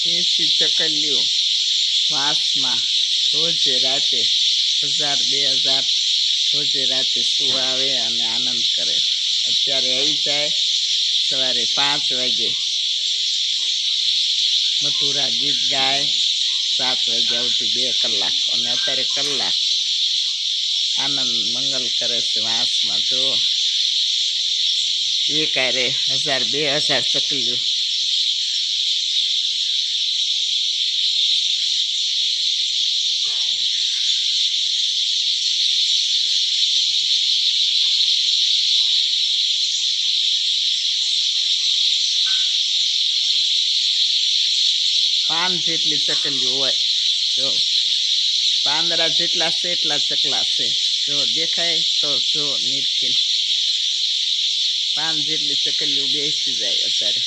દેશી ચકલીઓ વાસમાં રોજે રાતે 1000-2000 રોજે રાતે શું આવે અને આનંદ કરે. અત્યારે આવી જાય સવારે 5 વાગે મથુરા ગીત ગાય 7 વાગ્યા સુધી 2 કલાક અને અત્યારે કલાક આનંદ મંગલ કરે છે વાંસમાં. જો એક આરે 1000-2000 ચકલીઓ. પાન જેટલી ચકલીઓ હોય. જો પાંદડા જેટલા છે એટલા ચકલા છે. જો દેખાય તો જો નીચે પાન જેટલી ચકલીઓ બેસી જાય અત્યારે.